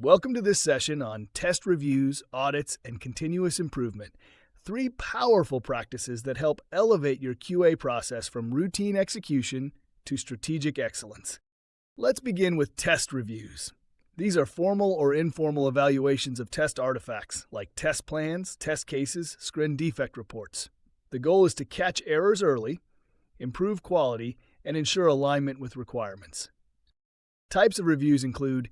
Welcome to this session on test reviews, audits, and continuous improvement. Three powerful practices that help elevate your QA process from routine execution to strategic excellence. Let's begin with test reviews. These are formal or informal evaluations of test artifacts like test plans, test cases, screen defect reports. The goal is to catch errors early, improve quality, and ensure alignment with requirements. Types of reviews include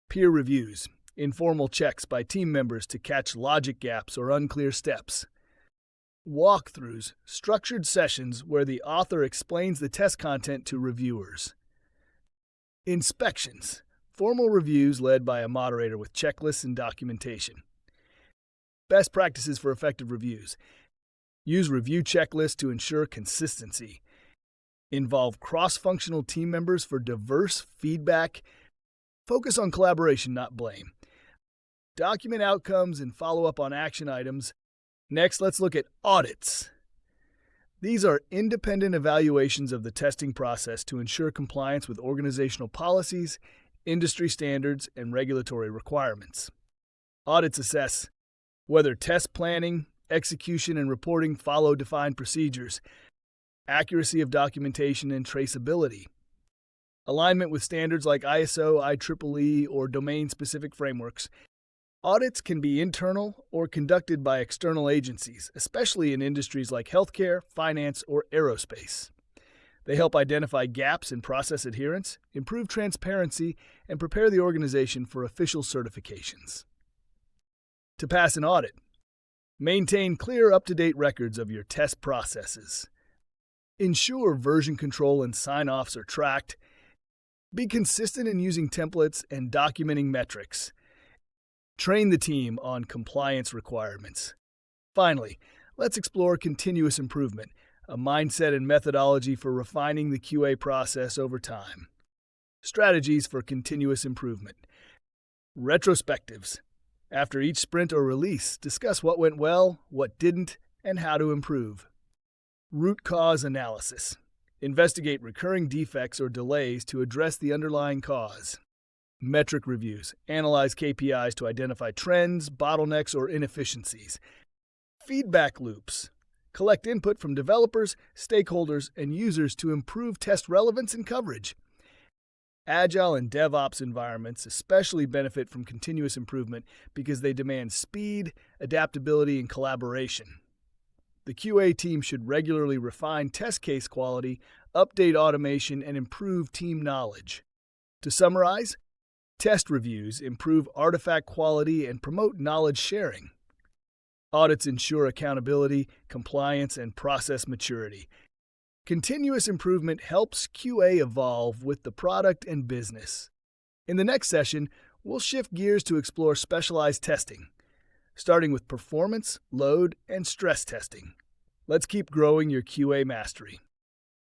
peer reviews, informal checks by team members to catch logic gaps or unclear steps. Walkthroughs, structured sessions where the author explains the test content to reviewers. Inspections, formal reviews led by a moderator with checklists and documentation. Best practices for effective reviews. Use review checklists to ensure consistency. Involve cross-functional team members for diverse feedback. Focus on collaboration, not blame. Document outcomes and follow up on action items. Next, let's look at audits. These are independent evaluations of the testing process to ensure compliance with organizational policies, industry standards, and regulatory requirements. Audits assess whether test planning, execution, and reporting follow defined procedures, accuracy of documentation and traceability, alignment with standards like ISO, IEEE, or domain-specific frameworks. Audits can be internal or conducted by external agencies, especially in industries like healthcare, finance, or aerospace. They help identify gaps in process adherence, improve transparency, and prepare the organization for official certifications. To pass an audit, maintain clear, up-to-date records of your test processes. Ensure version control and sign-offs are tracked. Be consistent in using templates and documenting metrics. Train the team on compliance requirements. Finally, let's explore continuous improvement, a mindset and methodology for refining the QA process over time. Strategies for continuous improvement. Retrospectives. After each sprint or release, discuss what went well, what didn't, and how to improve. Root cause analysis. Investigate recurring defects or delays to address the underlying cause. Metric reviews. Analyze KPIs to identify trends, bottlenecks, or inefficiencies. Feedback loops. Collect input from developers, stakeholders, and users to improve test relevance and coverage. Agile and DevOps environments especially benefit from continuous improvement because they demand speed, adaptability, and collaboration. The QA team should regularly refine test case quality, update automation, and improve team knowledge. To summarize, test reviews improve artifact quality and promote knowledge sharing. Audits ensure accountability, compliance, and process maturity. Continuous improvement helps QA evolve with the product and business. In the next session, we'll shift gears to explore specialized testing, starting with performance, load, and stress testing. Let's keep growing your QA mastery.